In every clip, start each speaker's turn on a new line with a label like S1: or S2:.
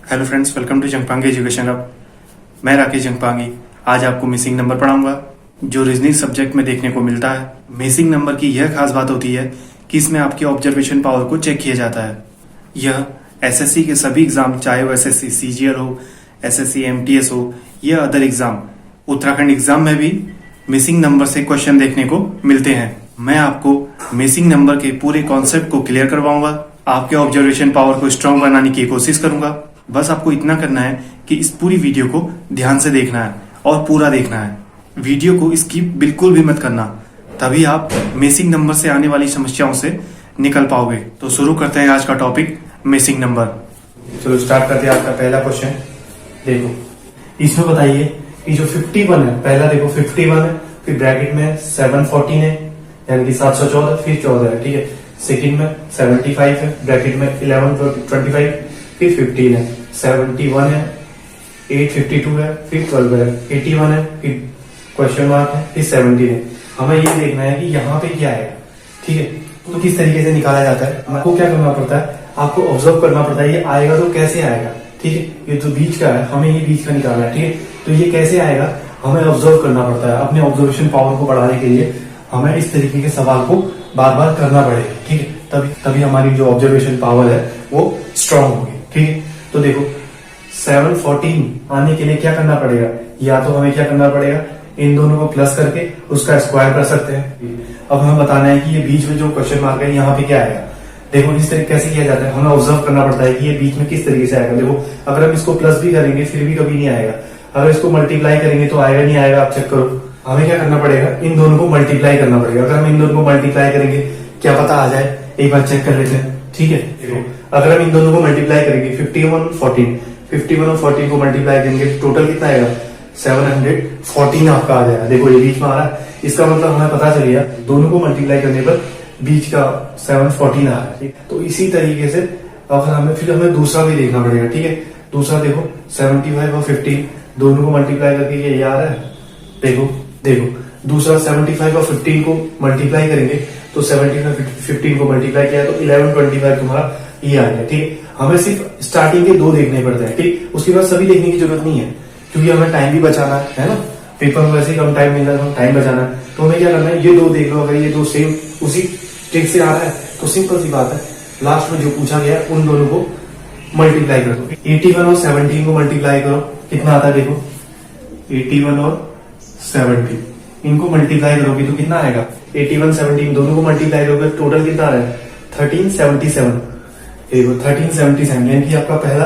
S1: Hello friends, welcome to Jangpangi education hub. मैं राकेश जंगपांगी आज आपको मिसिंग नंबर पढ़ाऊंगा जो रीजनिंग सब्जेक्ट में देखने को मिलता है। मिसिंग नंबर की यह खास बात होती है कि इसमें आपकी ऑब्जर्वेशन पावर को चेक किया जाता है। यह एसएससी के सभी एग्जाम, चाहे वो एसएससी सीजीएल हो, एसएससी एमटीएस हो या अदर एग्जाम, उत्तराखंड एग्जाम में भी मिसिंग नंबर से क्वेश्चन देखने को मिलते हैं। मैं आपको मिसिंग नंबर के पूरे कॉन्सेप्ट को क्लियर करवाऊंगा, आपके ऑब्जर्वेशन पावर को स्ट्रांग बनाने की कोशिश करूंगा। बस आपको इतना करना है कि इस पूरी वीडियो को ध्यान से देखना है और पूरा देखना है। वीडियो को स्किप बिल्कुल भी मत करना, तभी आप मिसिंग नंबर से आने वाली समस्याओं से निकल पाओगे। तो शुरू करते हैं आज का टॉपिक, मिसिंग नंबर। चलो स्टार्ट करते हैं। आपका पहला क्वेश्चन देखो, इसमें बताइए कि जो 51 है, पहला देखो 51 है, फिर ब्रैकेट में 714 है यानी कि 714, फिर 14 है, ठीक है। सेकंड में 75 है, ब्रैकेट में 1125, फिर 15 है, 71 है, 852 है, फिर 12 है, 81 है, फिर क्वेश्चन मार्क है, फिर 17 है। हमें ये देखना है कि यहाँ पे क्या आएगा, ठीक है। तो किस तरीके से निकाला जाता है, आपको क्या करना पड़ता है, आपको ऑब्जर्व करना पड़ता है। ये आएगा तो कैसे आएगा, ठीक है। ये तो बीच का है, हमें ये बीच का निकालना है, ठीक है। तो ये कैसे आएगा हमें ऑब्जर्व करना पड़ता है। अपने ऑब्जर्वेशन पावर को बढ़ाने के लिए हमें इस तरीके के सवाल को बार बार करना पड़ेगा, ठीक है। तभी हमारी जो ऑब्जर्वेशन पावर है वो स्ट्रांग होगी, ठीक है। तो देखो 714 आने के लिए क्या करना पड़ेगा, या तो हमें क्या करना पड़ेगा, इन दोनों को प्लस करके उसका स्क्वायर कर सकते हैं। अब हमें बताना है कि ये बीच में जो क्वेश्चन मार्क है यहाँ पे क्या आएगा। देखो इस तरीके कैसे किया जाता है, हमें ऑब्जर्व करना पड़ता है कि ये बीच में किस तरीके से आएगा। देखो अगर हम इसको प्लस भी करेंगे फिर भी कभी नहीं आएगा, अगर इसको मल्टीप्लाई करेंगे तो आएगा नहीं आएगा, आप चेक करो। हमें क्या करना पड़ेगा, इन दोनों को मल्टीप्लाई करना पड़ेगा। अगर हम इन दोनों को मल्टीप्लाई करेंगे क्या पता आ जाए, एक बार चेक कर लेते हैं, ठीक है। देखो अगर हम इन दोनों को मल्टीप्लाई करेंगे 51 और 14 को मल्टीप्लाई करेंगे टोटल कितना आएगा, 714 आपका आ जाएगा। देखो ये बीच में आ रहा है, इसका मतलब हमें पता चल गया दोनों को मल्टीप्लाई करने पर बीच का 714 आ रहा है। तो इसी तरीके से अगर हमें दूसरा भी देखना पड़ेगा, ठीक है। दूसरा देखो 75 और 15 दोनों को मल्टीप्लाई करके ये आ रहा है। देखो दूसरा 75 और 15 को मल्टीप्लाई करेंगे तो 75 15 को मल्टीप्लाई किया तो 1125 तुम्हारा ये आ गया, ठीक है। हमें सिर्फ स्टार्टिंग के दो देखने पड़ते हैं, ठीक। उसके बाद सभी देखने की जरूरत नहीं है क्योंकि हमें टाइम भी बचाना है ना। पेपर में वैसे ही कम टाइम मिल रहा है, टाइम बचाना है। तो हमें क्या करना है, ये दो देख लो, अगर ये दो सेम उसी ट्रिक से आ रहा है तो सिंपल सी बात है, लास्ट में जो पूछा गया उन दोनों को मल्टीप्लाई कर दो। 81 और 17 को मल्टीप्लाई करो, कितना आता है देखो, 81 और 17 इनको मल्टीप्लाई करोगे तो कितना आएगा, 81 17 दोनों को मल्टीप्लाई करोगे टोटल कितना आ रहा है 1377। देखो 1377 यानी कि आपका पहला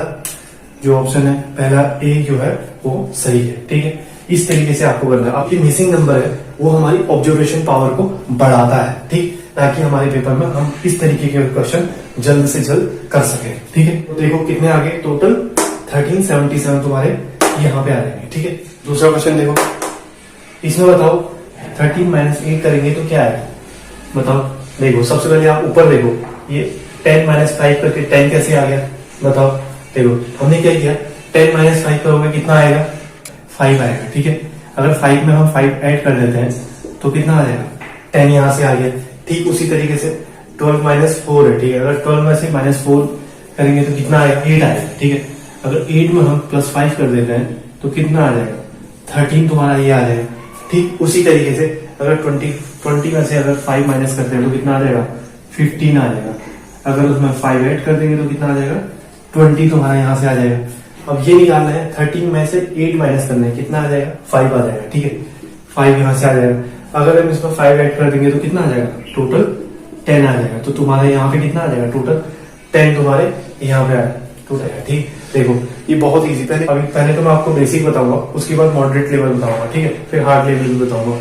S1: जो ऑप्शन है, पहला ए जो है वो सही है, ठीक है। इस तरीके से आपको करना है। आपकी मिसिंग नंबर है वो हमारी ऑब्जर्वेशन पावर को बढ़ाता है, ठीक, ताकि हमारे पेपर में हम इस तरीके के क्वेश्चन जल्द से जल्द कर सके, ठीक है। तो देखो कितने आगे, टोटल 1377 तुम्हारे यहाँ पे आ जाएंगे, ठीक है। दूसरा क्वेश्चन देखो, इसमें बताओ 13 - 8 करेंगे तो क्या आएगा, बताओ। देखो सबसे पहले आप ऊपर देखो, ये 10 - 5 करके 10 कैसे आ गया, बताओ। देखो हमने क्या किया, 10 - 5 करोगे कितना आएगा, 5 आएगा, ठीक है। अगर 5 में हम 5 ऐड कर देते हैं तो कितना आ जाएगा, 10 यहाँ से आ गया, ठीक। उसी तरीके से 12 - 4 है, ठीक है। अगर 12 में से -4 करेंगे तो कितना आएगा, 8 आएगा, ठीक है। अगर 8 में हम +5 कर देते हैं तो कितना आ जाएगा, 13 तुम्हारा ये आ जाएगा, ठीक। उसी तरीके से अगर 20 में से अगर 5 माइनस करते हैं तो कितना आ जाएगा, 15 आ जाएगा। अगर उसमें 5 ऐड कर देंगे तो कितना आ जाएगा, 20 तुम्हारा यहाँ से आ जाएगा। अब ये निकालना है, 13 में से 8 माइनस करना है, कितना आ जाएगा, 5 आ जाएगा, ठीक है। 5 यहाँ से आ जाएगा। अगर हम इसमें 5 ऐड कर देंगे तो कितना आ जाएगा, टोटल 10 आ जाएगा। तो तुम्हारे यहाँ पे कितना आ जाएगा, टोटल 10 तुम्हारे यहाँ पे आएगा, ठीक। देखो ये बहुत इजी, पहले तो मैं आपको बेसिक बताऊंगा, उसके बाद मॉडरेट लेवल बताऊंगा, ठीक है, फिर हार्ड लेवल भी बताऊंगा।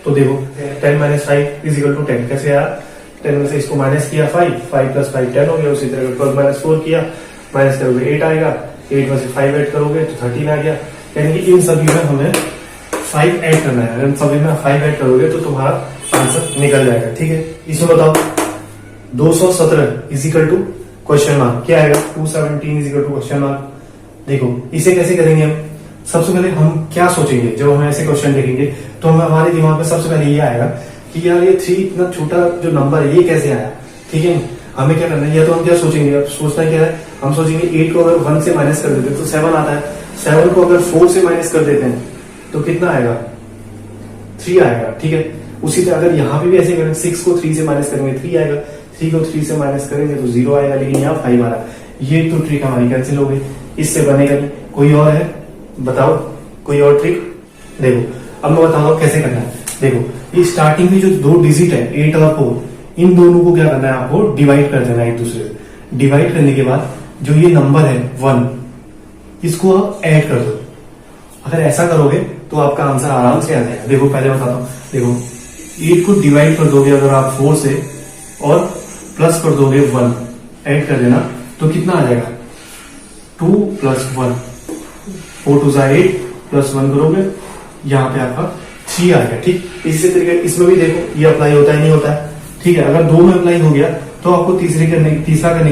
S1: तो देखो 10 - 5 = 10 कैसे आया, 10 में से इसको माइनस किया 5 + 5 10 हो गया। उसी तरह 12 - 4 किया, माइनस करोगे 8 आएगा, 8 में से 5 ऐड करोगे तो 13 आ गया। यानी कि इन सभी में हमें 5 ऐड करना है। अगर सभी में 5 ऐड करोगे तो तुम्हारा आंसर निकल जाएगा, ठीक है। इसमें बताओ 217 = क्वेश्चन मार्क, क्या आएगा, 217 = क्वेश्चन मार्क। देखो इसे कैसे करेंगे हम, सबसे पहले हम क्या सोचेंगे, जब हम ऐसे क्वेश्चन देखेंगे तो हमारे दिमाग में सबसे पहले ये आएगा कि यार ये 3 इतना छोटा जो नंबर है ये कैसे आया, ठीक है। हमें क्या करना है, या तो हम क्या सोचेंगे, अब सोचना क्या है, हम सोचेंगे 8 को अगर 1 से माइनस कर देते हैं तो 7 आता है, 7 को अगर 4 से माइनस कर देते हैं तो कितना आएगा, 3 आएगा। ठीक है, उसी तरह अगर यहाँ पे भी ऐसे करें, 6 को 3 से माइनस करेंगे 3 आएगा, 3 को 3 से माइनस करेंगे तो 0 आएगा, लेकिन यहाँ 5 आ रहा है। ये तो ट्रिक हमारी कैंसिल हो गई, इससे बनेगा नहीं। कोई और है, बताओ कोई और ट्रिक। देखो अब मैं बताऊंगा कैसे करना है। देखो ये स्टार्टिंग में जो 2 डिजिट है 8 और 4, इन दोनों को क्या करना है, आपको डिवाइड कर देना है एक दूसरे से। डिवाइड करने के बाद जो ये नंबर है 1, इसको आप ऐड कर दो। अगर ऐसा करोगे तो आपका आंसर आराम से आ जाएगा। देखो पहले बताता हूं, देखो 8 को डिवाइड कर दोगे अगर आप 4 से और प्लस कर दोगे 1, ऐड कर देना तो कितना आ जाएगा, 2 + 1, 4 2 8 + 1 करोगे, यहाँ पे आपका 3 आ गया। ठीक, इसी तरीके इसमें भी देखो ये अप्लाई होता है नहीं होता है। ठीक है, अगर 2 में अप्लाई हो गया तो आपको तीसरा करने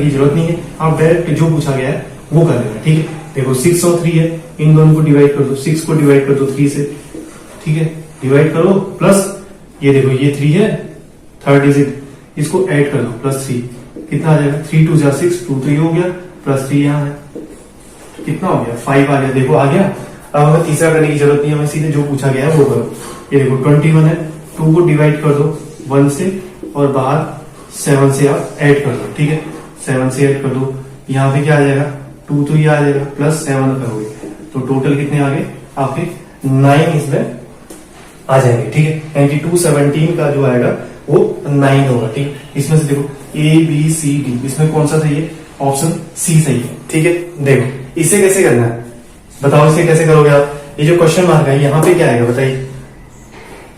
S1: की जरूरत नहीं है, आप डायरेक्ट जो पूछा गया है वो कर देना। ठीक है, देखो 6 और 3 है, इन दोनों को डिवाइड कर दो, 6 को डिवाइड कर दो 3 से। ठीक है, डिवाइड करो, प्लस ये देखो ये 3 है, थर्ड डिजिट, इसको ऐड कर दो +3, कितना आ जाएगा, 3 2 6, 2 3 हो गया, +3 यहाँ है, कितना हो गया, 5 आ गया। देखो आ गया। अब हमें तीसरा करने की जरूरत नहीं है, हमें सीधे जो पूछा गया है वो करो। ये देखो 21 है, 2 को डिवाइड कर दो 1 से और बाहर 7 से आप ऐड कर दो। ठीक है, 7 से ऐड कर दो, यहाँ पे क्या आ जाएगा, 2 तो ये आ जाएगा, +7 करोगे तो टोटल कितने आ गए आपके, 9 इसमें आ जाएंगे। ठीक है, यानी कि 217 का जो आएगा वो 9 होगा। ठीक, इसमें से देखो ABCD, इसमें कौन सा सही है, ऑप्शन C सही है। ठीक है, देखो इसे कैसे करना है, बताओ इसे कैसे करोगे आप। ये जो क्वेश्चन मार्क है यहाँ पे क्या आएगा बताइए।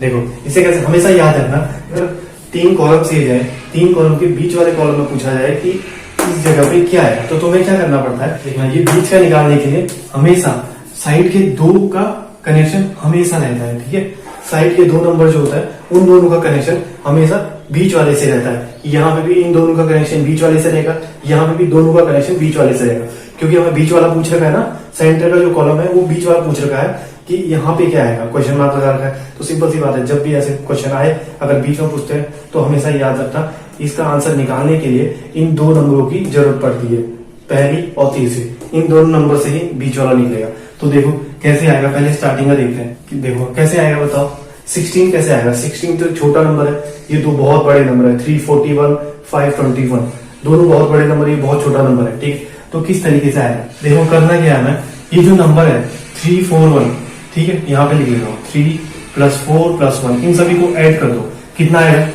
S1: देखो इसे कैसे, हमेशा याद रखना, अगर 3 कॉलम से जाए, 3 कॉलम के बीच वाले कॉलम में पूछा जाए कि इस जगह पे क्या है, तो तुम्हें क्या करना पड़ता है, देखना ये बीच का निकालने के लिए हमेशा साइड के 2 का कनेक्शन हमेशा रहता है। ठीक है, साइड के 2 नंबर जो होता है उन दोनों का कनेक्शन हमेशा बीच वाले से रहता है। यहाँ पे भी इन दोनों का कनेक्शन बीच वाले से रहेगा, यहाँ पे भी दोनों का कनेक्शन बीच वाले से रहेगा, क्योंकि हमें बीच वाला पूछ रखा है ना, सेंटर का जो कॉलम है वो बीच वाला पूछ रखा है कि यहाँ पे क्या आएगा, क्वेश्चन मार्क लगा रखा है। तो सिंपल सी बात है, जब भी ऐसे क्वेश्चन आए अगर बीच में पूछते हैं तो हमेशा याद रखना, इसका आंसर निकालने के लिए इन 2 नंबरों की जरूरत पड़ती है, पहली और तीसरी, इन दोनों नंबर से ही बीच वाला निकलेगा। तो देखो कैसे आएगा, पहले स्टार्टिंग का देखते हैं कि देखो कैसे आएगा, बताओ 16 कैसे आएगा। 16 तो छोटा नंबर है, ये 2 बहुत बड़े नंबर है, 341 521, दोनों बहुत बड़े नंबर, ये बहुत छोटा नंबर है। ठीक, तो किस तरीके से आएगा, देखो करना क्या है, मैं ये जो नंबर है 341, ठीक है, यहाँ पे लिख लेता हूँ, 3 + 4 + 1, इन सभी को ऐड कर दो, कितना आएगा,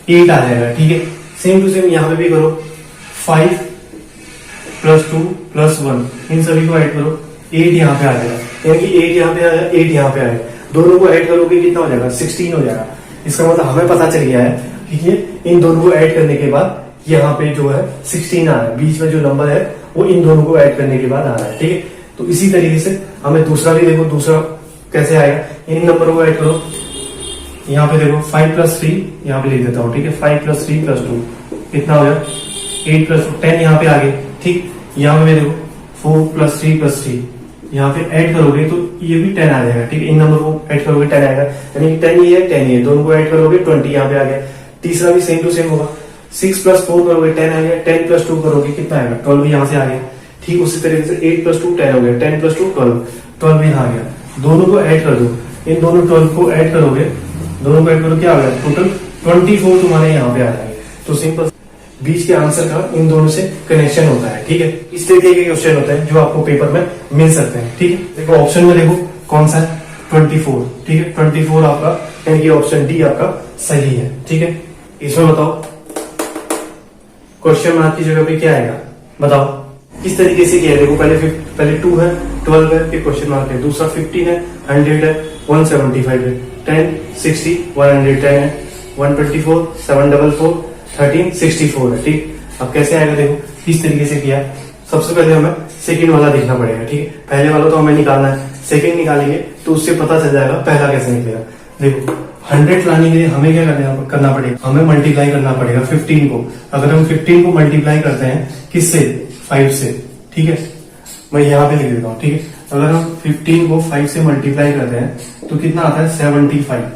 S1: 8 आ जाएगा। ठीक है, सेम टू सेम यहाँ पे भी करो, 5 + 2 + 1, इन सभी को ऐड करो, 8 यहाँ पे आ जाएगा, यानी कि 8 यहाँ पे आया, 8 यहाँ पे आएगा, दोनों को ऐड करोगे कितना हो जाएगा, 16 हो जाएगा। इसका मतलब हमें पता चल गया है कि ये इन दोनों को ऐड करने के बाद यहाँ पे जो है 16 आ रहा है, बीच में जो नंबर है वो इन दोनों को ऐड करने के बाद आ रहा है। ठीक है, तो इसी तरीके से हमें दूसरा भी देखो, दूसरा कैसे आएगा, इन नंबरों को ऐड करो, यहाँ पे देखो 5 + 3, यहाँ पे लिख देता हूँ। ठीक है, 5 + 3 + 2 कितना हो गया, 8 + 10 यहाँ पे आ गए। ठीक, यहाँ पे देखो 4 + 3 + 3, यहाँ पे ऐड करोगे तो ये भी 10 आ जाएगा। ठीक है, इन नंबर को ऐड करोगे 10 आएगा, यानी 10 ही है 10 ही है, दोनों को ऐड करोगे 20 यहाँ पे आ गया। तीसरा भी सेम टू सेम होगा, 6 + 4 करोगे 10 आ गया, 10 + 2 करोगे कितना आएगा, 12 यहाँ से आ गया। ठीक, उसी तरीके से 8 + 2 10 हो गया, 10 + 2 12, 12 यहाँ आ गया, दोनों को ऐड कर दो, इन दोनों 12 को ऐड करोगे, दोनों को ऐड करो क्या आ गया, टोटल 24 तुम्हारे यहाँ पे आ जाएंगे। तो सिंपल बीच के आंसर का इन दोनों से कनेक्शन होता है। ठीक है, इस तरीके के क्वेश्चन होते हैं जो आपको पेपर में मिल सकते हैं। ठीक है, देखो ऑप्शन में देखो कौन सा है, 24। ठीक है, 24 आपका, यानी कि ऑप्शन डी आपका सही है। ठीक है, इसमें बताओ क्वेश्चन मार्क की जगह पे क्या आएगा, बताओ किस तरीके से किया है। देखो पहले 2 है, 12 है, फिर क्वेश्चन मार्क है, दूसरा 15 है, 100 है, 175 है, 10 60 110 है, 124 744 13 64 है। ठीक, अब कैसे आएगा देखो किस तरीके से किया। सबसे पहले हमें सेकंड वाला देखना पड़ेगा। ठीक है, पहले वाला तो हमें निकालना है, सेकंड निकालेंगे तो उससे पता चल जाएगा पहला कैसे निकलेगा। देखो 100 लाने के लिए हमें क्या करना पड़ेगा, हमें मल्टीप्लाई करना पड़ेगा 15 को। अगर हम 15 को मल्टीप्लाई करते हैं किससे, 5 से। ठीक है, मैं यहाँ पे लिख देता हूँ। ठीक है, अगर हम 15 को 5 से मल्टीप्लाई करते हैं तो कितना आता है, 75।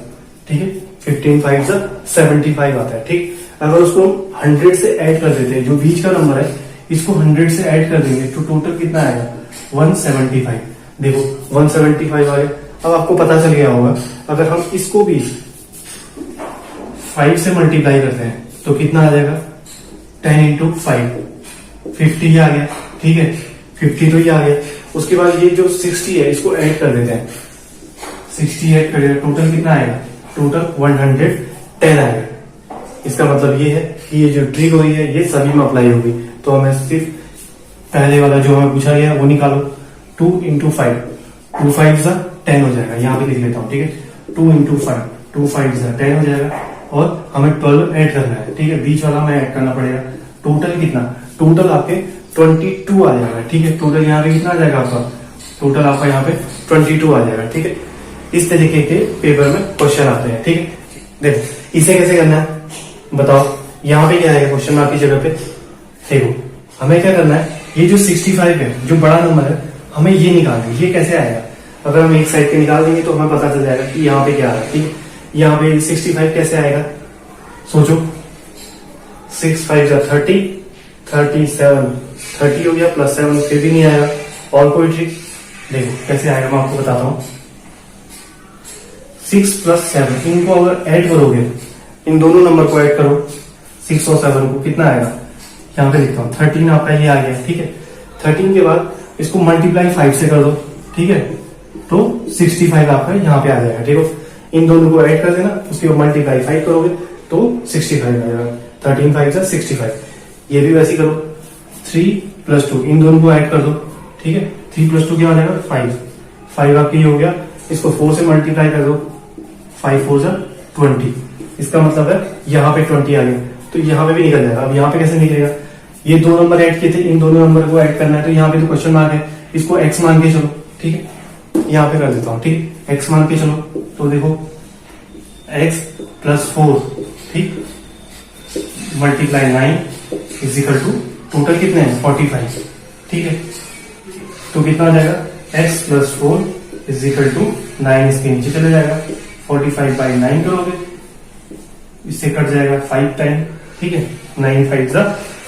S1: ठीक है, 15 5 से 75 आता है। ठीक, अगर उसको 100 से ऐड कर देते हैं, जो बीच का नंबर है इसको 100 से ऐड कर देंगे तो टोटल कितना आएगा 175। देखो 175 आ गया। अब आपको पता चल गया होगा अगर हम इसको भी 5 से मल्टीप्लाई करते हैं तो कितना आ जाएगा 10 इंटू 5 50 आ गया। ठीक है 50 तो ये आ गया। उसके बाद ये जो 60 है इसको ऐड कर देते हैं 60 ऐड कर देते टोटल कितना आएगा टोटल 110 आएगा। इसका मतलब ये है कि ये जो ट्रिक हुई है ये सभी में अप्लाई होगी। तो हमें सिर्फ पहले वाला जो हमें पूछा गया वो निकालो 2 इंटू 5 2 5 10 हो जाएगा। यहाँ पे लिख लेता हूँ ठीक है 2 इंटू 5 2 5 10 हो जाएगा और हमें 12 ऐड करना है। ठीक है बीच वाला हमें ऐड करना पड़ेगा। टोटल कितना टोटल आपके 22 आ जाएगा। ठीक है टोटल यहाँ पे कितना आ जाएगा आपका टोटल आपका यहाँ पे 22 आ जाएगा। ठीक है इस तरीके के पेपर में क्वेश्चन आते हैं। ठीक है देखो इसे कैसे करना है बताओ। यहाँ पे क्या आएगा क्वेश्चन मार्क की जगह पे देखो हमें क्या करना है ये जो 65 है जो बड़ा नंबर है हमें ये निकालना है। ये कैसे आएगा अगर हम एक साइड पे निकाल देंगे तो हमें पता चल जाएगा कि यहाँ पे क्या आ रहा है। ठीक है यहाँ पे 65 कैसे आएगा सोचो 6 5 30 37 30 हो गया प्लस 7 फिर भी नहीं आएगा। और कोई ट्रिक देखो कैसे आएगा मैं आपको बताता हूँ 6 प्लस 7 इनको अगर ऐड करोगे इन दोनों नंबर को ऐड करो 6 और 7 को कितना आएगा यहाँ पे लिखता हूँ 13 आपका ये आ गया। ठीक है 13 के बाद इसको मल्टीप्लाई 5 से कर दो। ठीक है तो 65 आपका यहाँ पे आ जाएगा। ठीक है इन दोनों को ऐड कर देना उसके बाद मल्टीप्लाई 5 करोगे तो 65 आ जाएगा। 13 5 से 65 ये भी वैसे ही करो 3 प्लस 2 इन दोनों को ऐड कर दो। ठीक है 3 प्लस 2 क्या आ जाएगा 5 आपके ये हो गया। इसको 4 से मल्टीप्लाई कर दो 5 4 से 20 इसका मतलब है यहाँ पे 20 आ गया तो यहाँ पे भी निकल जाएगा। अब यहाँ पे कैसे निकलेगा ये दो नंबर ऐड किए थे इन दोनों नंबर को ऐड करना है तो यहाँ पे तो क्वेश्चन मार्क है इसको x मान के चलो। ठीक है यहाँ पे कर देता हूँ ठीक x मान के चलो तो देखो x प्लस 4 ठीक मल्टीप्लाई 9 इजिकल टू टोटल कितने हैं 45। ठीक है तो कितना आ जाएगा x प्लस 4 इजिकल टू 9 इसके नीचे चले जाएगा 45 बाई 9 करोगे इससे कट जाएगा 5 टाइम। ठीक है 9 5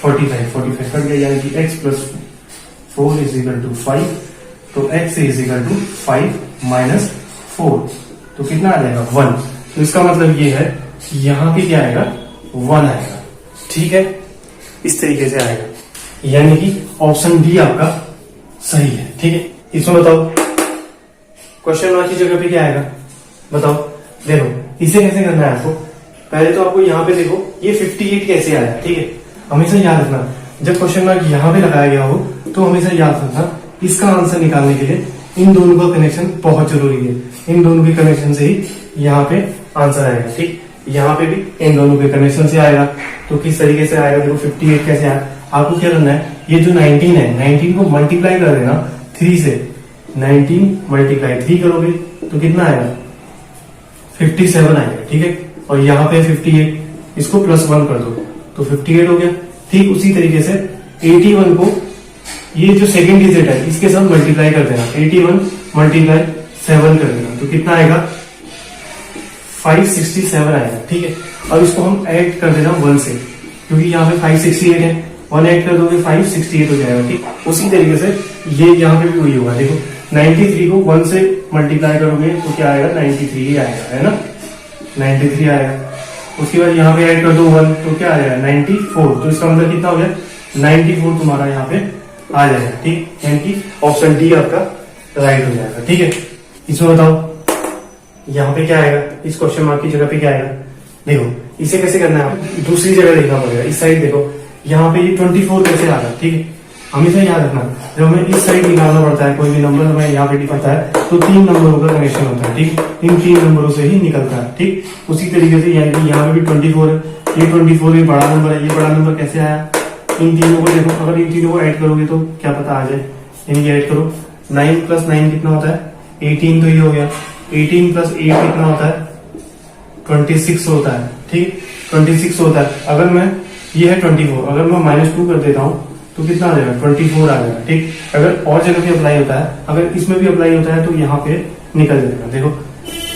S1: 45 कट गया यानी कि x plus 4 is equal to 5 तो x is equal to 5 minus 4 तो कितना आ जाएगा 1। तो इसका मतलब ये है कि यहाँ पे क्या आएगा 1 आएगा। ठीक है इस तरीके से आएगा यानी कि ऑप्शन डी आपका सही है। ठीक है इसमें बताओ क्वेश्चन मार्क की जगह पे क्या आएगा बताओ। देखो इसे कैसे करना है आपको पहले तो आपको यहाँ पे देखो ये 58 कैसे आया। ठीक है हमेशा याद रखना जब क्वेश्चन मार्क यहाँ पे लगाया गया हो तो हमेशा याद रखना इसका आंसर निकालने के लिए इन दोनों का कनेक्शन बहुत जरूरी है। इन दोनों के कनेक्शन से ही यहाँ पे आंसर आएगा। ठीक यहाँ पे भी इन दोनों के कनेक्शन से आएगा तो किस तरीके से आएगा देखो 58 कैसे आया। आपको क्या करना है ये जो 19 है 19 को मल्टीप्लाई कर देना 3 से 19 मल्टीप्लाई 3 करोगे तो कितना आएगा 57 आएगा। ठीक है और यहाँ पे 58 इसको प्लस 1 कर दो तो 58 हो गया। ठीक उसी तरीके से 81 को ये जो सेकंड डिजिट है इसके साथ मल्टीप्लाई कर देना 81 मल्टीप्लाई 7 कर देना तो कितना आएगा 567 आएगा। ठीक है अब इसको हम ऐड कर देना 1 से क्योंकि यहाँ पे 568 है 1 ऐड कर दोगे 568 हो जाएगा। ठीक उसी तरीके से ये यहाँ पे भी वही होगा। देखो 93 को 1 से मल्टीप्लाई करोगे तो क्या आएगा 93 ही आएगा है ना 93 आएगा। उसके बाद यहाँ पे ऐड कर दो 1 तो क्या आ जाएगा 94 तो इसका मतलब कितना हो गया 94 तुम्हारा यहाँ पे आ जाएगा। ठीक यानी कि ऑप्शन डी आपका राइट हो जाएगा। ठीक है इसमें बताओ यहाँ पे क्या आएगा इस क्वेश्चन मार्क की जगह पे क्या आएगा। देखो इसे कैसे करना है दूसरी जगह देखना पड़ेगा। इस साइड देखो यहाँ पे ये 24 कैसे आ रहा है। ठीक है हमेशा याद रखना जब हमें इस साइड निकालना पड़ता है कोई भी नंबर हमें यहाँ पे दिखाता है तो 3 नंबरों का कनेक्शन होता है। ठीक इन 3 नंबरों से ही निकलता है। ठीक उसी तरीके से यानी कि यहाँ पे भी 24 है ये 24 ये बड़ा नंबर है ये बड़ा नंबर कैसे आया इन तीनों को देखो अगर इन तीनों को ऐड करोगे तो क्या पता आ जाए। यानी ऐड करो 9 प्लस 9 कितना होता है 18 तो ये हो गया 18 प्लस 8 कितना होता है 26 होता है। ठीक 26 होता है। अगर मैं ये है 24 अगर मैं -2 कर देता हूँ तो कितना आ जाएगा 24 आ जाएगा। ठीक अगर और जगह पे अप्लाई होता है अगर इसमें भी अप्लाई होता है तो यहाँ पे निकल जाएगा। देखो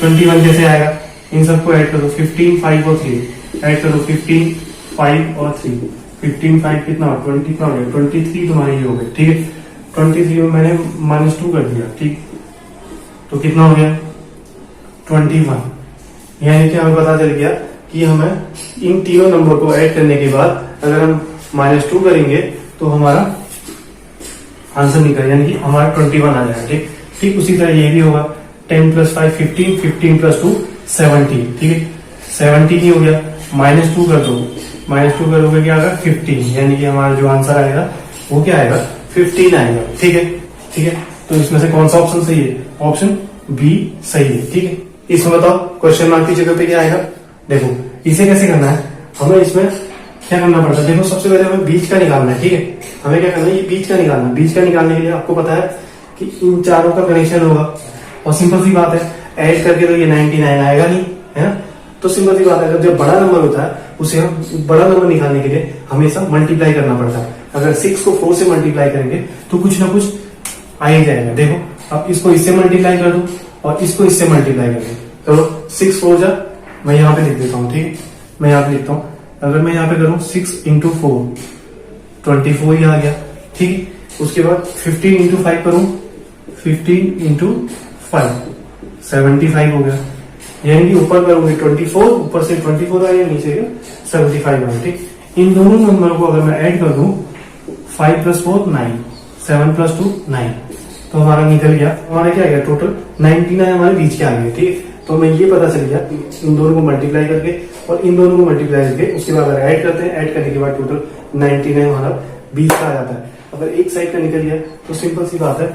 S1: 21 कैसे आएगा इन सबको ऐड करो 15 5 और 3 ऐड करो 15 5 और 3 15 5 कितना 20 कितना हो गया 23 तुम्हारे ये हो गए, ठीक है। 23 में मैंने -2 कर दिया, ठीक, तो कितना हो गया 21। यानी कि हमें पता चल गया कि हमें इन तीनों नंबर को ऐड करने के बाद अगर हम -2 करेंगे तो हमारा आंसर निकल, यानी कि हमारा 21 आ जाएगा, ठीक। ठीक उसी तरह ये भी होगा 10 + 5 15, 15 + 2 17, ठीक है। 17 ही हो गया, -2 कर दो, -2 करोगे क्या आएगा 15, यानी कि हमारा जो आंसर आएगा वो क्या आएगा 15 आएगा, ठीक है। ठीक है, तो इसमें से कौन सा ऑप्शन सही है? ऑप्शन बी सही है, ठीक है। इसमें बताओ क्वेश्चन मार्क की जगह पे क्या आएगा? देखो इसे कैसे करना है, हमें इसमें क्या करना पड़ता है? देखो सबसे पहले हमें बीच का निकालना है, ठीक है। हमें क्या करना है? ये बीच का निकालना है। बीच का निकालने के लिए आपको पता है कि इन चारों का कनेक्शन होगा, और सिंपल सी बात है, ऐड करके तो ये 99 आएगा नहीं, है ना। तो सिंपल सी बात है, जब बड़ा नंबर होता है उसे हम बड़ा नंबर निकालने के लिए हमेशा मल्टीप्लाई करना पड़ता है। अगर 6 को 4 से मल्टीप्लाई करेंगे तो कुछ ना कुछ आ ही जाएगा। देखो अब इसको इससे मल्टीप्लाई कर दो और इसको इससे मल्टीप्लाई कर दो, तो 6 4 जा, मैं यहाँ पे लिख देता हूँ, ठीक है। मैं यहाँ पे लिखता हूँ, अगर मैं यहाँ पे करूँ 6 × 4 24 ही आ गया, ठीक है। उसके बाद 15 × 5 करूँ, 15 × 5 75 हो गया। यानी कि ऊपर करोगे 24, ऊपर से 24 आएगा, नीचे का 75 आएगा, ठीक। इन दोनों नंबर को अगर मैं ऐड कर दूं 5 + 4 9, 7 + 2 9, तो हमारा निकल गया, हमारा क्या आ गया टोटल 99 हमारे बीच के आ गए, ठीक है। तो हमें ये पता चल गया इन दोनों को मल्टीप्लाई करके और इन दोनों को मल्टीप्लाई करके उसके बाद अगर ऐड करते हैं, ऐड करने के बाद टोटल 99 हमारा बीच का आ जाता है। अगर एक साइड का निकल गया तो सिंपल सी बात है,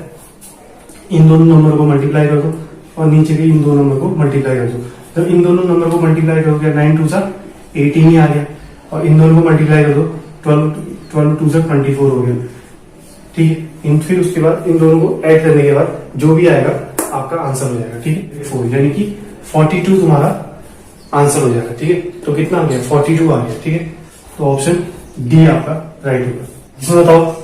S1: इन दोनों नंबर को मल्टीप्लाई कर दो और नीचे भी इन दोनों नंबर को मल्टीप्लाई कर दो। जब इन दोनों नंबर को मल्टीप्लाई करोगे 9 2 18 ही आ गया, और इन दोनों को मल्टीप्लाई कर दो 12 2 24 हो गया, ठीक है। फिर उसके बाद इन दोनों को ऐड करने के बाद जो भी आएगा आपका आंसर हो जाएगा, ठीक है। 4 यानी कि 42 तुम्हारा आंसर हो जाएगा, ठीक है। तो कितना आ गया 42 आ गया, ठीक है। तो ऑप्शन डी आपका राइट होगा। इसमें बताओ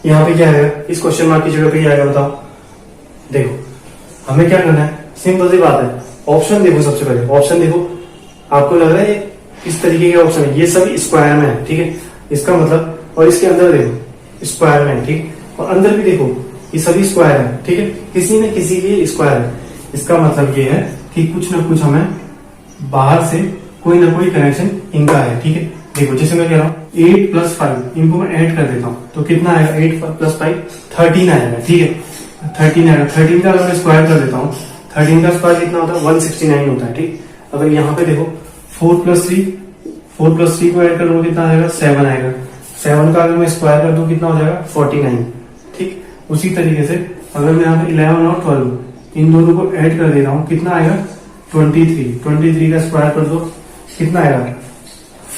S1: यहाँ पे क्या आएगा, इस क्वेश्चन मार्क की जगह पे क्या आएगा बताओ। देखो हमें क्या करना है, सिंपल सी बात है, ऑप्शन देखो। सबसे पहले ऑप्शन देखो, आपको लग रहा है ये किस तरीके के ऑप्शन है, ये सभी स्क्वायर में है, ठीक है। इसका मतलब, और इसके अंदर देखो स्क्वायर में है, ठीक, और अंदर भी देखो ये सभी स्क्वायर है, ठीक है। किसी न किसी के स्क्वायर है, इसका मतलब ये है कि कुछ ना कुछ हमें बाहर से कोई ना कोई कनेक्शन इनका है, ठीक है। देखो जैसे मैं कह रहा हूँ 8 + 5, इनको मैं ऐड कर देता हूँ तो कितना आएगा 8 + 5 13 आएगा, ठीक है। 13 आएगा, 13 का अगर मैं स्क्वायर कर देता हूँ, 13 का स्क्वायर कितना होता है 169 होता है, ठीक। अगर यहाँ पे देखो 4 + 3 को ऐड करूंगा कितना आएगा 7 आएगा। 7 का अगर मैं स्क्वायर कर दूं कितना हो जाएगा 49, ठीक। उसी तरीके से अगर मैं यहाँ पे 11 और 12 इन दोनों को ऐड कर दे रहा हूँ कितना आएगा 23 का स्क्वायर कर दो कितना आएगा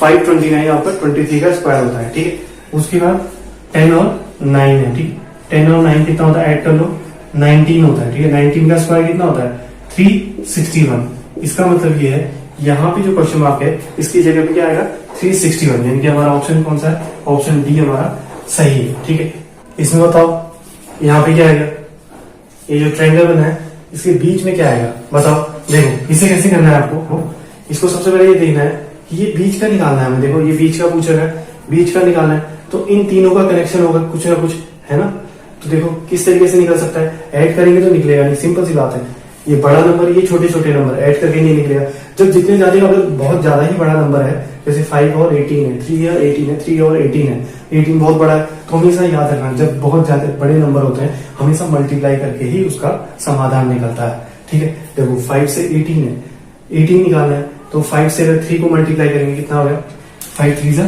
S1: 529, आपका 23 का स्क्वायर होता है, ठीक है। उसके बाद 10 और 9 है, ठीक। 10 और 9 कितना होता है ऐड कर लो 19 होता है, ठीक है। 19 का स्क्वायर कितना होता है 361। इसका मतलब ये है यहाँ पे जो क्वेश्चन मार्क है इसकी जगह पे क्या आएगा 361, यानी कि हमारा ऑप्शन कौन सा है, ऑप्शन डी हमारा सही है, ठीक है। इसमें बताओ यहाँ पे क्या आएगा, ये जो ट्रायंगल बना है इसके बीच में क्या आएगा बताओ। देखो इसे कैसे करना है आपको, इसको सबसे पहले ये देखना है कि ये बीच का निकालना है हमें। देखो ये बीच का पूछा है, बीच का निकालना है तो इन तीनों का कनेक्शन होगा कुछ ना कुछ, है ना। तो देखो किस तरीके से निकल सकता है, ऐड करेंगे तो निकलेगा नहीं, सिंपल सी बात है। ये बड़ा नंबर, ये छोटे छोटे नंबर ऐड करके नहीं निकलेगा। जब जितने ज्यादा, अगर बहुत ज्यादा ही बड़ा नंबर है जैसे 5 और 18 है, 3 और 18 है, 3 और 18 है, 18 बहुत बड़ा है, तो हमेशा याद रखना जब बहुत ज्यादा बड़े नंबर होते हैं हमेशा मल्टीप्लाई करके ही उसका समाधान निकलता है, ठीक है। देखो 5 से 18 है, 18 निकालना है तो 5 से अगर 3 को मल्टीप्लाई करेंगे कितना हो गया 5 3 जा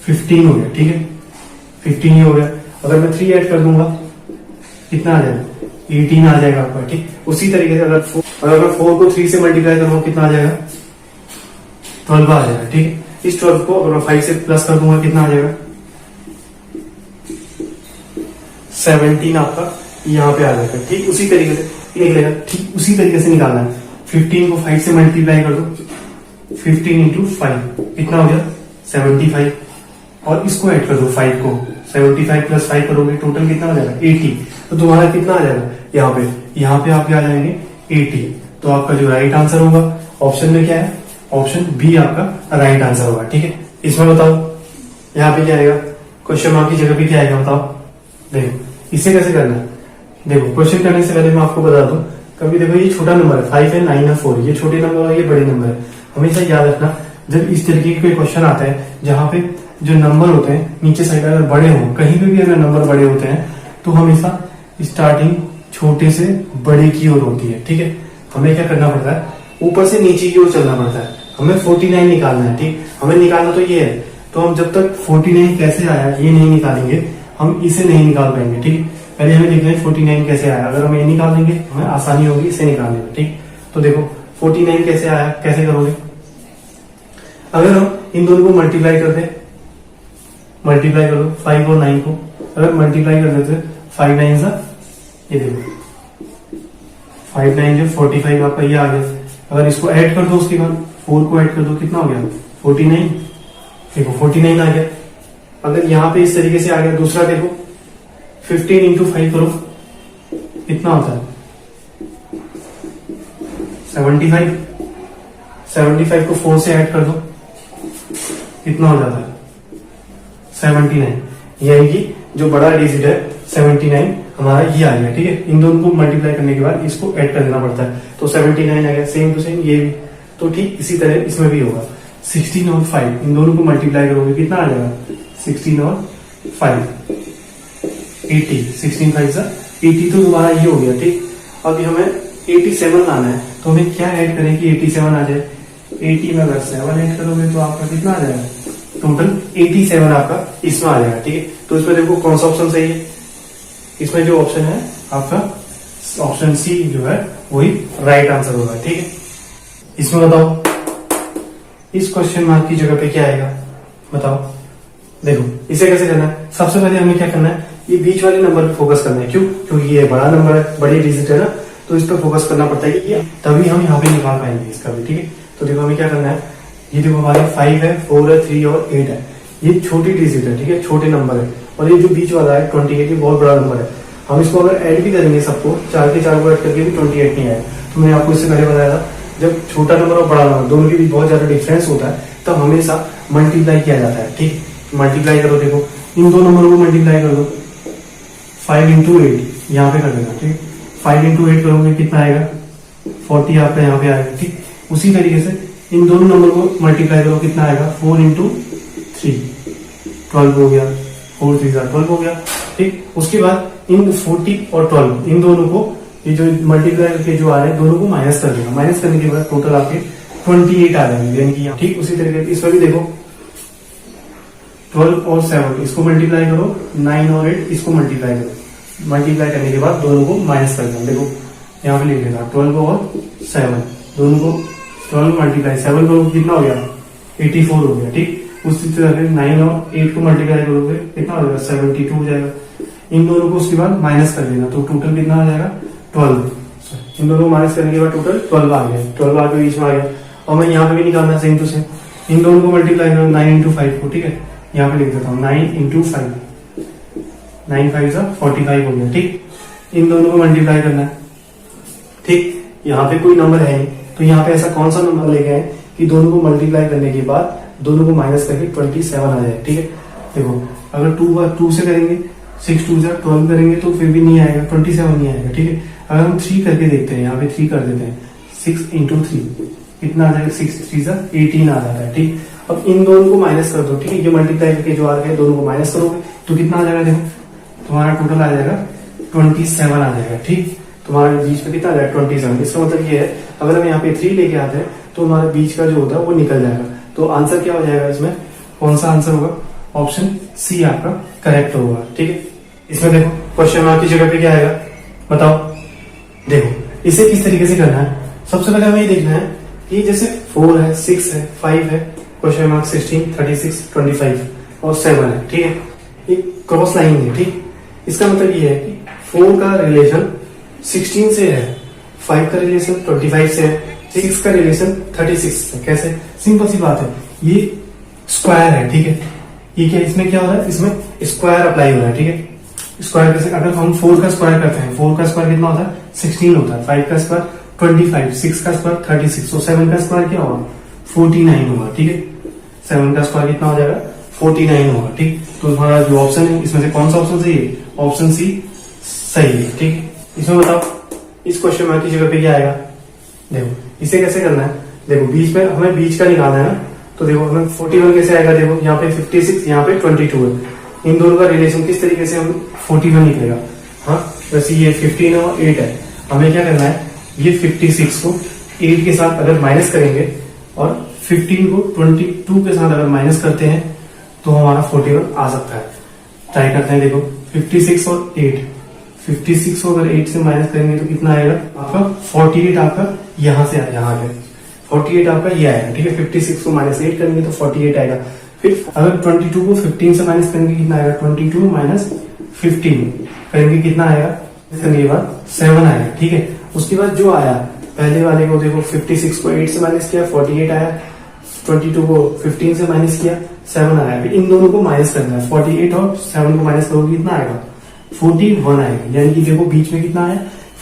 S1: 15 हो गया, ठीक है। 15 ही हो गया। अगर मैं 3 ऐड कर दूंगा कितना आ जाएगा 18 आ जाएगा आपका, ठीक। उसी तरीके से अगर 4 को 3 से मल्टीप्लाई करूंगा कितना आ जाएगा 12 आ जाएगा, ठीक है। इस 12 को अगर मैं 5 से प्लस कर दूंगा कितना आ जाएगा 17 आपका यहाँ पे आ जाएगा, ठीक। उसी तरीके से निकलेगा, ठीक उसी तरीके से निकालना है। 15 को 5 से मल्टीप्लाई कर दो, 15 × 5 कितना हो गया 75, और इसको ऐड कर दो 5 को, 75 + 5 करोगे टोटल कितना आ जाएगा 80। तो तुम्हारा कितना आ जाएगा यहाँ पे आपके आ जाएंगे 80। तो आपका जो राइट आंसर होगा ऑप्शन में क्या है, ऑप्शन बी आपका राइट आंसर होगा, ठीक है। इसमें बताओ यहाँ पे क्या आएगा, क्वेश्चन मार्क की जगह पे क्या आएगा बताओ। देखो इसे कैसे करना है, देखो क्वेश्चन करने से पहले मैं आपको बता दूं, कभी देखो ये छोटा नंबर है 5 है 9 है 4, ये छोटे नंबर है ये बड़े नंबर है। हमेशा याद रखना जब इस तरीके के कोई क्वेश्चन आता है जहां पे जो नंबर होते हैं नीचे साइड अगर बड़े हों, कहीं पे भी अगर नंबर बड़े होते हैं तो हमेशा स्टार्टिंग छोटे से बड़े की ओर होती है। ठीक है, हमें क्या करना पड़ता है, ऊपर से नीचे की ओर चलना पड़ता है। हमें 49 निकालना है। ठीक, हमें निकालना तो ये है, तो हम जब तक 49 कैसे आया ये नहीं निकालेंगे हम इसे नहीं निकाल पाएंगे। ठीक, पहले हमें देखना है 49 कैसे आया। अगर हम ये निकाल देंगे हमें आसानी होगी इसे निकालने में। ठीक, तो देखो 49 कैसे आया, कैसे करोगे, अगर हम इन दोनों को मल्टीप्लाई कर दे, मल्टीप्लाई कर दो 5 और 9 को, अगर मल्टीप्लाई कर देते 5 9 सा, ये देखो 5 9 जो 45 आपका ये आ गया। अगर इसको ऐड कर दो उसके बाद 4 को ऐड कर दो, कितना हो गया 49, देखो 49 आ गया। अगर यहाँ पे इस तरीके से आ गया, दूसरा देखो 15 इंटू 5 करो, कितना होता है 75, 75 को 4 से ऐड कर दो, कितना हो जाता है 79। यानी कि जो बड़ा डिजिट है 79 हमारा ये आ गया। ठीक है, इन दोनों को मल्टीप्लाई करने के बाद इसको ऐड कर देना पड़ता है, तो 79 आ गया। सेम टू सेम ये भी, तो ठीक इसी तरह इसमें भी होगा। 16 और 5 इन दोनों को मल्टीप्लाई करोगे कितना आ जाएगा 16 और 5 80, 16 5 सा 80, तो तुम्हारा ये हो गया। ठीक, अभी हमें 87 लाना है, तो हमें क्या ऐड करें कि 87 आ जाए। 80 में अगर 7 ऐड करोगे तो आपका कितना आ जाएगा, टोटल 87 आपका इसमें आ जाएगा। ठीक है, तो इसमें देखो कौन सा ऑप्शन सही है, इसमें जो ऑप्शन है आपका ऑप्शन सी जो है वही राइट आंसर होगा। ठीक है, इसमें बताओ इस क्वेश्चन मार्क की जगह पे क्या आएगा बताओ। देखो इसे कैसे करना है, सबसे पहले हमें क्या करना है, ये बीच वाले नंबर पे फोकस करना है। क्यों, क्योंकि ये बड़ा नंबर है, बड़ी डिजिट है ना, तो इस पर फोकस करना पड़ता है कि तभी हम यहाँ पे निकाल पाएंगे इसका भी। ठीक है, तो देखो हमें क्या करना है, ये देखो हमारे 5 है 4 है 3 और 8 है, ये छोटी डिजिट है। ठीक है, छोटे नंबर है, और ये जो बीच वाला है 28 ये बहुत बड़ा नंबर है। हम इसको अगर ऐड भी करेंगे सबको 4 के 4 को ऐड करके भी 28 नहीं आया। तो मैंने आपको इससे पहले बताया था जब छोटा नंबर और बड़ा नंबर दोनों के बीच बहुत ज्यादा डिफरेंस होता है तब हमेशा मल्टीप्लाई किया जाता है। ठीक, मल्टीप्लाई करो, देखो इन दो नंबरों को मल्टीप्लाई कर दो, 5 इंटू 8 यहाँ पे कर देना। ठीक, 5 इंटू 8 करोगे कितना आएगा 40 आपका यहाँ पे आएगा। ठीक, उसी तरीके से इन दोनों नंबर को मल्टीप्लाई करो, कितना आएगा 4 इंटू 3 12 हो गया, 4 3 12 हो गया। ठीक, उसके बाद इन 40 और 12 इन दोनों को ये जो मल्टीप्लाई करके जो आ रहे हैं दोनों को माइनस कर देना। माइनस करने के बाद टोटल आपके 28 आ जाएंगे, यानी कि यहाँ। ठीक, उसी तरीके से इसमें भी देखो 12 और 7 इसको मल्टीप्लाई करो, 9 और 8 इसको मल्टीप्लाई करो। मल्टीप्लाई करने के बाद दोनों को माइनस कर देना। देखो यहाँ पे लिख लेना 12 और 7 दोनों को 12 मल्टीप्लाई 7 करो कितना हो गया 84 हो गया। ठीक, उसी तरह से 9 और 8 को मल्टीप्लाई करोगे कितना हो जाएगा 72 हो जाएगा। इन दोनों को उसके बाद माइनस कर देना, तो टोटल कितना आ जाएगा 12। इन दोनों को माइनस करने के बाद टोटल 12 आ गया, 12 आके बीच में आ गया। और मैं यहाँ पे भी निकालना सेम टू सेम, इन दोनों को मल्टीप्लाई करो 9 इंटू 5 को। ठीक है, यहाँ पे लिख देता हूँ 9 इंटू 5, 9 5 सा 45 हो गया। ठीक, इन दोनों को मल्टीप्लाई करना है। ठीक, यहाँ पे कोई नंबर है नहीं, तो यहाँ पे ऐसा कौन सा नंबर लेके आए कि दोनों को मल्टीप्लाई करने के बाद दोनों को माइनस करके 27 आ जाए। ठीक है, देखो अगर 2 से करेंगे 6 2 12 करेंगे तो फिर भी नहीं आएगा, 27 नहीं आएगा। ठीक है, अगर हम 3 करके देखते हैं, यहाँ पे 3 कर देते हैं, 6 इंटू 3 कितना आ जाएगा 6 3 18 आ जाता है। ठीक, अब इन दोनों को माइनस कर दो। ठीक है, ये मल्टीप्लाई करके जो आ रहा है दोनों को माइनस करोगे तो कितना आ जाएगा, देखो तुम्हारा टोटल आ जाएगा 27 आ जाएगा। ठीक, तुम्हारे बीच में कितना आ जाएगा 27। इसका मतलब ये है अगर हम यहाँ पे 3 लेके आते हैं तो हमारे बीच का जो होता है वो निकल जाएगा। तो आंसर क्या हो जाएगा, इसमें कौन सा आंसर होगा, ऑप्शन सी आपका करेक्ट होगा। ठीक है, इसमें देखो क्वेश्चन मार्क की जगह पे क्या आएगा बताओ। देखो इसे किस तरीके से करना है, सबसे पहले हमें ये देखना है कि जैसे 4 है 6 है 5 है, क्वेश्चन मार्क 16 36 25 और 7 है। ठीक है, एक क्रॉस लाइन है। ठीक, इसका मतलब ये है कि 4 का रिलेशन 16 से है, 5 का रिलेशन 25 से है, 6 का रिलेशन 36 से। कैसे, सिंपल सी बात है, ये स्क्वायर है। ठीक है, ये क्या इसमें क्या हो रहा है, इसमें स्क्वायर अप्लाई हो रहा है। ठीक है, स्क्वायर कैसे, अगर हम 4 का स्क्वायर करते हैं 4 का स्क्वायर कितना होता है 16 होता है, 5 का स्क्वायर 25, 6 का स्क्वायर 36 और 7 का स्क्वायर क्या होगा 49 होगा। ठीक है, 7 का स्क्वायर कितना हो जाएगा 49 होगा। ठीक, तो हमारा जो ऑप्शन है इसमें से कौन सा ऑप्शन सही है? ऑप्शन सी सही है। ठीक, इसमें बताओ इस क्वेश्चन मार्क की जगह पे क्या आएगा? देखो इसे कैसे करना है, देखो बीच में हमें बीच का निकालना है ना, तो देखो हमें 41 कैसे आएगा? देखो यहाँ पे 56, यहाँ पे 22 है, इन दोनों का रिलेशन किस तरीके से हम 41 निकलेगा। हाँ, वैसे ये 15 और 8 है, हमें क्या करना है, ये 56 को 8 के साथ अगर माइनस करेंगे और 15 को 22 के साथ अगर माइनस करते हैं तो हमारा 41 आ सकता है। ट्राई करते हैं, देखो 56 और 8, 56 को अगर 8 से माइनस करेंगे तो कितना आएगा आपका? 48 आपका यहाँ से यहाँ पे 48 आपका ये आएगा। ठीक है, 56 को माइनस 8 करेंगे तो 48 आएगा। फिर अगर 22 को 15 से माइनस करेंगे कितना आएगा? 22 माइनस 15 करेंगे कितना आएगा? करने के बाद 7 आएगा। ठीक है, उसके बाद जो आया पहले वाले को देखो 56 को 8 से माइनस किया 48 आया, 22 को 15 से माइनस किया 7 आया। फिर इन दोनों को माइनस करना है, 48 और 7 को माइनस करोगे कितना आएगा? 41 आएगा। यानी कि देखो बीच में कितना है?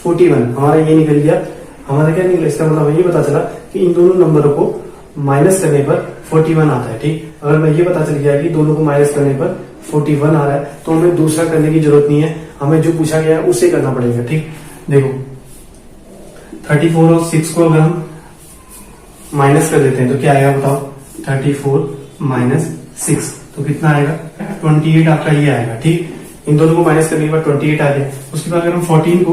S1: 41। हमारा ये निकल गया, हमारा क्या निकला? इसका मतलब ये पता चला कि इन दोनों नंबरों को माइनस करने पर 41 आता है। ठीक, अगर मैं ये पता चल गया कि दोनों को माइनस करने पर 41 आ रहा है तो हमें दूसरा करने की जरूरत नहीं है, हमें जो पूछा गया है उसे करना पड़ेगा। ठीक, देखो 34 और 6 को अगर हम माइनस कर देते हैं तो क्या आएगा बताओ? 34 माइनस 6 तो कितना आएगा? 28 आपका ये आएगा। ठीक, इन दोनों को माइनस करने के बाद 28 आ गया। उसके बाद अगर हम 14 को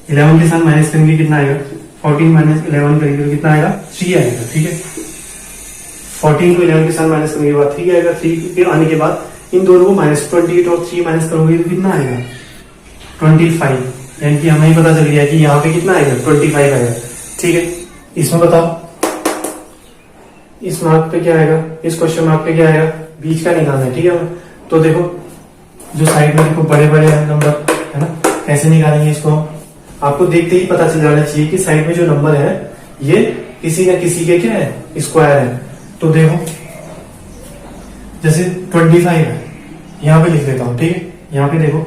S1: 11 के साथ माइनस करेंगे कितना आएगा? 14 माइनस 11 करेंगे तो कितना आएगा? 3 आएगा। ठीक है, 14 को 11 के साथ माइनस करने के बाद 3 आएगा। 3 के आने के बाद इन दोनों को माइनस 28 और 3 माइनस करोगे तो कितना आएगा? 25। यानी कि हमें पता चल गया कि यहाँ पे कितना आएगा? 25 आएगा। ठीक है, इसमें बताओ इस मार्क पे क्या आएगा? इस क्वेश्चन मार्क पे क्या आएगा? बीच का निकालना है। ठीक है, तो देखो जो साइड में देखो बड़े बड़े नंबर है ना, कैसे निकालेंगे इसको? आपको देखते ही पता चल जाना चाहिए कि साइड में जो नंबर है ये किसी न किसी के क्या है? स्क्वायर है। तो देखो जैसे 25 है, यहां पे लिख देता हूं। ठीक है, यहां पे देखो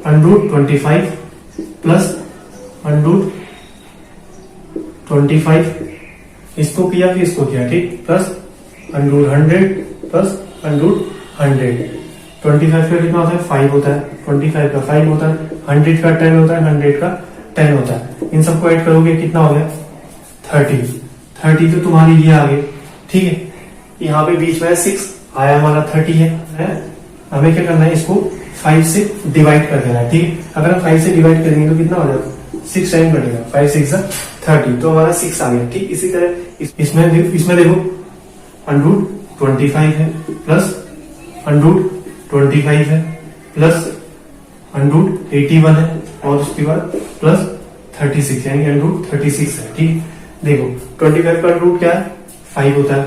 S1: √25 प्लस √25, इसको किया कि इसको किया। ठीक, प्लस √100 प्लस √100। 25 का कितना होता है? 5 होता है। 25 का 5 होता है, 100 का 10 होता है, 100 का 10 होता है। इन सबको ऐड करोगे कितना हो गया? 30 तो तुम्हारी ये आ गई। ठीक है, यहाँ पे बीच में 6 आया, हमारा 30 है। हमें क्या करना है? इसको 5 से डिवाइड कर देना है। ठीक है, अगर हम 5 से डिवाइड करेंगे तो कितना हो जाएगा? 6 टाइम कटेगा, 5 6 30, तो हमारा 6 आ गया। ठीक, इसी तरह इसमें देखो √25 है प्लस √25 है प्लस √81 है और उसके बाद प्लस 36 यानी √36 है। ठीक, देखो 25 का रूट क्या है? 5 होता है।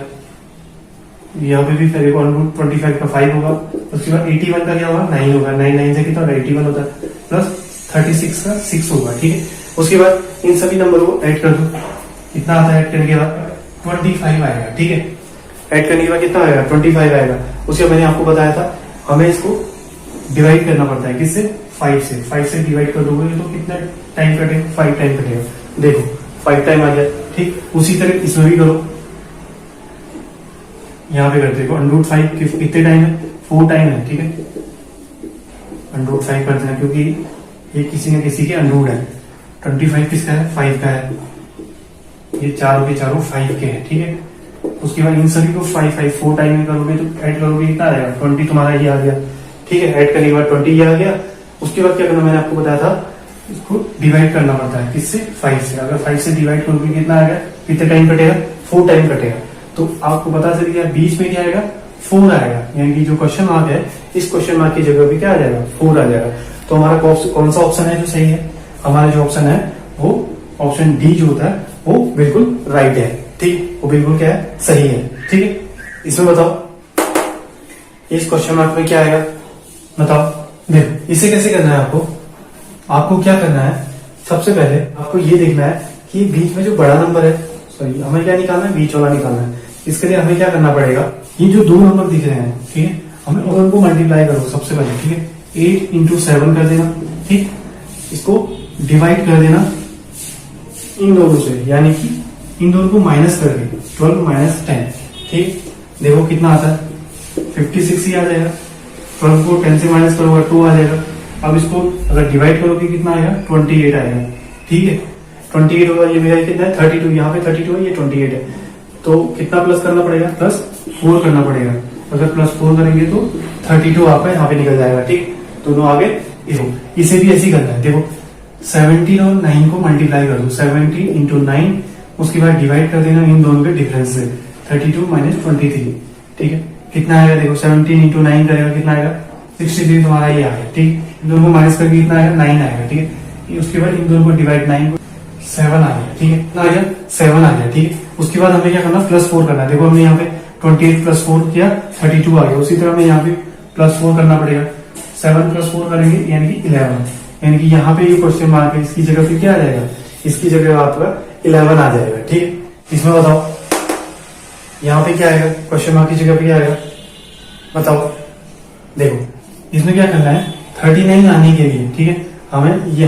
S1: यहाँ पे भी देखो √25 का 5 होगा, उसके बाद 81 का क्या होगा? 9 होगा। 9 से कितना होगा? 81 होता है, प्लस 36 का 6 होगा। ठीक है, उसके बाद इन सभी नंबरों को ऐड कर दो, कितना आता है? ऐड करने के बाद 25 आएगा। ठीक है, ऐड करने के बाद कितना आएगा? 25 आएगा। उसके बाद मैंने आपको बताया था हमें इसको डिवाइड करना पड़ता है, किससे? 5 से। 5 से डिवाइड कर दोगे तो कितना टाइम कटेगा? 5 टाइम कटेगा। देखो 5 टाइम आ गया। ठीक, उसी तरह इसमें भी करो, यहाँ पे करते हो √5 कितने टाइम है? 4 टाइम है। ठीक है, √5 करते हैं क्योंकि ये किसी न किसी के अंडरूट है। 25 किसका है? 5 का है। ये चारों के चारों 5 के हैं। ठीक है, उसके बाद इन सभी को 4 टाइम में करोगे तो ऐड करोगे कितना आएगा? 20 तुम्हारा ये आ गया। ठीक है, ऐड करने के बाद 20 ये आ गया। उसके बाद क्या करना? मैंने आपको बताया था इसको डिवाइड करना पड़ता है, किससे? 5 से। अगर 5 से डिवाइड करोगे कितना आएगा? कितने टाइम कटेगा? 4 टाइम कटेगा। तो आपको पता चल गया बीच में क्या आएगा? 4 आएगा। यानी कि जो क्वेश्चन मार्क है इस क्वेश्चन मार्क की जगह पे क्या आ जाएगा? 4 आ जाएगा। तो हमारा कौन सा ऑप्शन है जो सही है? हमारा जो ऑप्शन है वो ऑप्शन डी जो होता है वो बिल्कुल राइट है। ठीक, वो बिल्कुल क्या है? सही है। ठीक है, इसमें बताओ इस क्वेश्चन मार्क में क्या आएगा? बताओ। देखो इसे कैसे करना है आपको क्या करना है? सबसे पहले आपको ये देखना है कि बीच में जो बड़ा नंबर है, सॉरी हमें क्या निकालना है? बीच वाला निकालना है। इसके लिए हमें क्या करना पड़ेगा? ये जो 2 नंबर दिख रहे हैं, ठीक है, हमें उनको मल्टीप्लाई करो सबसे पहले। ठीक है, 8 × 7 कर देना। ठीक, इसको डिवाइड कर देना इन दोनों से, यानी कि इन दोनों को माइनस करके 12 - 10। ठीक, देखो कितना आता है? 56 ही आ जाएगा। 12 को 10 से माइनस करोगे 2 आ जाएगा। अब इसको अगर डिवाइड करोगे कितना आएगा, 28 आएगा। ठीक है, 28 होगा, ये मेरा कितना है 32, यहाँ पे 32 है, ये 28 है। तो कितना प्लस करना पड़ेगा, +4 करना पड़ेगा। अगर +4 करेंगे तो 32 आपका यहाँ पे निकल जाएगा। ठीक, दोनों आगे। देखो इसे भी ऐसे ही करना है। देखो 17 और 9 को मल्टीप्लाई कर दो, 17 इंटू 9, उसके बाद डिवाइड कर देना इन दोनों के डिफरेंस से, 32 माइनस 23। ठीक है, कितना आएगा देखो, 17 इंटू 9 करेगा कितना आएगा, 63 तुम्हारा ये आ गया। ठीक, इन दोनों को माइनस करके कितना आएगा, 9 आएगा। ठीक है, उसके बाद इन दोनों को डिवाइड, 9 को 7 आ गया। ठीक है, कितना आ गया, 7 आ गया। ठीक है, उसके बाद हमें क्या करना, +4 करना है। देखो हमने यहाँ पे 28 + 4 किया, 32 आ गया। उसी तरह हमें यहाँ पे +4 करना पड़ेगा। 7 + 4 करेंगे यानी कि 11, यानी कि यहाँ पे ये क्वेश्चन मार्क है, इसकी जगह पे क्या आ जाएगा, इसकी जगह आपका 11 आ जाएगा। ठीक है, इसमें बताओ यहाँ पे क्या आएगा, क्वेश्चन मार्क की जगह पे क्या आएगा, बताओ। देखो इसमें क्या करना है, 39 आने के लिए, ठीक है, हमें ये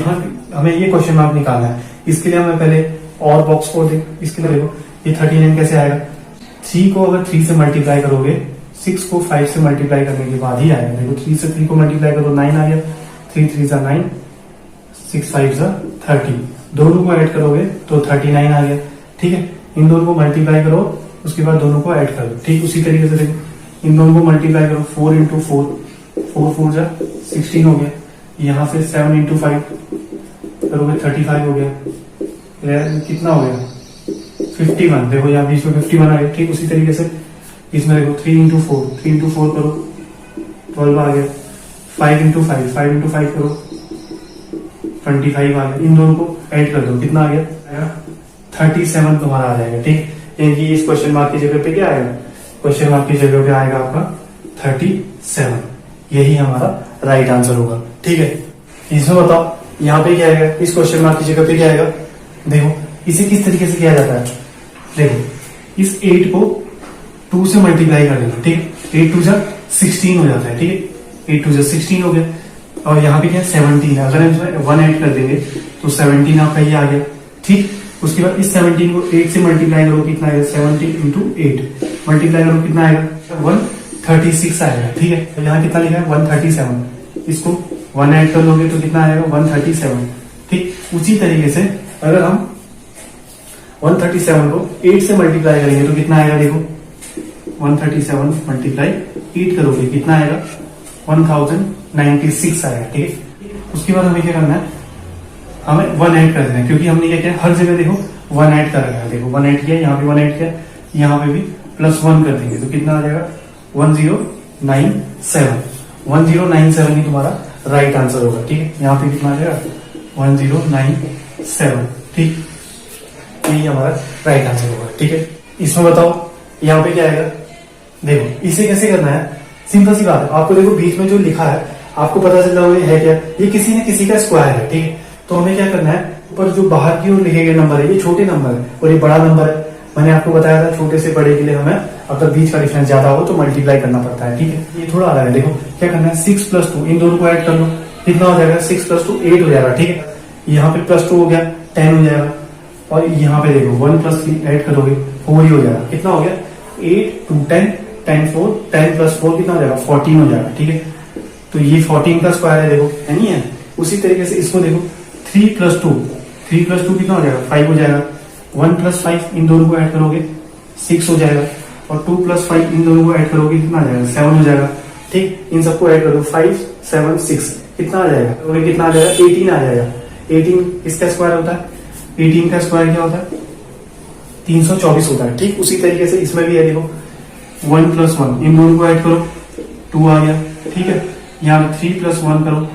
S1: क्वेश्चन मार्क निकालना है। इसके लिए हमें पहले और बॉक्स को इसके लिए देखो ये 39 कैसे आएगा, 3 को अगर 3 से मल्टीप्लाई करोगे, 6 को 5 से मल्टीप्लाई करने के बाद ही आएगा। देखो 3 से 3 को मल्टीप्लाई करो 9 आ गया, 3 3 सा 9, 6 5 सा 30, दोनों को ऐड करोगे तो 39 आ गया। ठीक है, इन दोनों को मल्टीप्लाई करो, उसके बाद दोनों को ऐड करो। ठीक, उसी तरीके से देखो इन दोनों को मल्टीप्लाई करो, 4 इंटू 4, 4 4 जा 16 हो गया। यहाँ से 7 इंटू 5 करोगे 35 हो गया, कितना हो गया 51। देखो यहाँ बीच में 51 आ गया। ठीक, उसी तरीके से इसमें देखो 3 इंटू 4 करो 12 आ गया, 5 इंटू 5 करो 25 आ गया। इन दोनों को ऐड कर दो, कितना आ गया 37 तुम्हारा आ जाएगा। ठीक, यानी इस क्वेश्चन मार्क की जगह पे क्या आएगा, क्वेश्चन मार्क की जगह पे आएगा आपका 37, यही हमारा राइट आंसर होगा। ठीक है, इसमें बताओ यहाँ पे क्या आएगा, इस क्वेश्चन मार्क की जगह पे क्या आएगा। देखो इसे किस तरीके से किया जाता है, देखो इस 8 को 2 से मल्टीप्लाई कर देना। ठीक, 8 2 जा 16 हो जाता है। ठीक है, 8 2 जा 16 हो गया। और यहाँ पे क्या 17 है, अगर हम इसमें 1 ऐड कर देंगे तो 17 आपका ये आ गया। ठीक, उसके बाद इस 17 को 8 से मल्टीप्लाई करो, कितना आएगा 17 इंटू 8 मल्टीप्लाई करो, कितना आएगा 136 आएगा। ठीक है, तो यहाँ कितना लिखा है 137, इसको 1 ऐड कर लोगे तो कितना आएगा 137। ठीक, उसी तरीके से अगर हम 137 को 8 से मल्टीप्लाई करेंगे तो कितना आएगा, देखो 137 मल्टीप्लाई 8 करोगे कितना आएगा 1096 आएगा। ठीक है, उसके बाद हमें क्या करना है, हमें 1 ऐड कर देना है, क्योंकि हमने क्या किया हर जगह देखो 1 ऐड कर रखा है। देखो 1 ऐड किया, यहाँ पे 1 ऐड किया, यहाँ पे भी +1 कर देंगे तो कितना आ जाएगा 1097 ही तुम्हारा राइट आंसर होगा। ठीक है, यहाँ पे कितना आ जाएगा 1097। ठीक, यही हमारा राइट आंसर होगा। ठीक है, इसमें बताओ यहाँ पे क्या आएगा, देखो इसे कैसे करना है, सिंपल सी बात है। आपको देखो बीच में जो लिखा है आपको पता चल रहा है क्या, ये किसी न किसी का स्क्वायर है। ठीक है, तो हमें क्या करना है, ऊपर जो बाहर की ओर लिखे गए नंबर है ये छोटे नंबर है और ये बड़ा नंबर है। मैंने आपको बताया था छोटे से बड़े के लिए हमें अगर बीच का डिफरेंस ज्यादा हो तो मल्टीप्लाई करना पड़ता है। ठीक है, ये थोड़ा अलग है। देखो क्या करना है, 6 + 2 इन दोनों को ऐड कर लो, कितना हो जाएगा 6 + 2 8 हो जाएगा। ठीक है, यहाँ पे +2 हो गया 10 हो जाएगा, और यहाँ पे देखो 1 + 3 ऐड करोगे 4 ही हो जाएगा। कितना हो गया 8 2 10 10 4 10 + 4 कितना हो जाएगा 14 हो जाएगा। ठीक है, तो ये 14 का स्क्वायर है, देखो है नहीं है। उसी तरीके से इसको देखो 3 + 2 कितना हो जाएगा 5 हो जाएगा। 1 + 5 इन दोनों को ऐड करोगे 6 हो जाएगा, और 2 + 5 इन दोनों को ऐड करोगे कितना आ जाएगा 7 हो जाएगा। ठीक, इन सबको ऐड करो 5 7 6 कितना आ जाएगा, तो कितना आ जाएगा 18 आ जाएगा। 18 किसका स्क्वायर होता है, 18 का स्क्वायर क्या होता है 324 होता है। ठीक, उसी तरीके से इसमें भी है, देखो 1 + 1 इन दोनों को ऐड करो 2 आ गया। ठीक है, यहाँ 3 + 1 करो,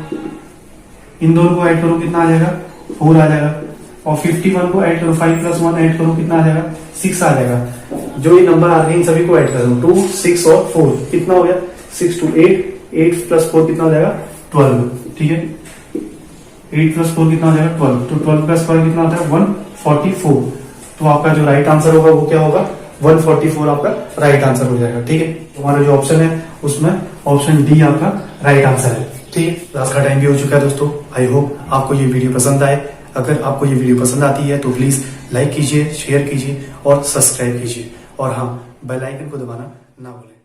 S1: इन दोनों को ऐड करो कितना आ जाएगा 4 आ जाएगा, और 51 को ऐड करो 5 + 1 ऐड करो कितना आ जाएगा 6 आ जाएगा। जो ये नंबर आ रहे हैं इन सभी को ऐड करो 2 6 और 4 कितना हो गया 6 2 8 8 + 4 कितना हो जाएगा 12। ठीक है, 8 + 4 कितना हो जाएगा 12, तो 12 का स्क्वायर कितना होता है 144। तो आपका जो राइट आंसर होगा वो क्या होगा 144 आपका राइट आंसर हो जाएगा। ठीक है, हमारा जो ऑप्शन है उसमें ऑप्शन डी आपका राइट आंसर है। ठीक है, क्लास का टाइम भी हो चुका है दोस्तों। आई होप आपको ये वीडियो पसंद आए। अगर आपको ये वीडियो पसंद आती है तो प्लीज लाइक कीजिए, शेयर कीजिए और सब्सक्राइब कीजिए, और हाँ बेल आइकन को दबाना ना भूलें।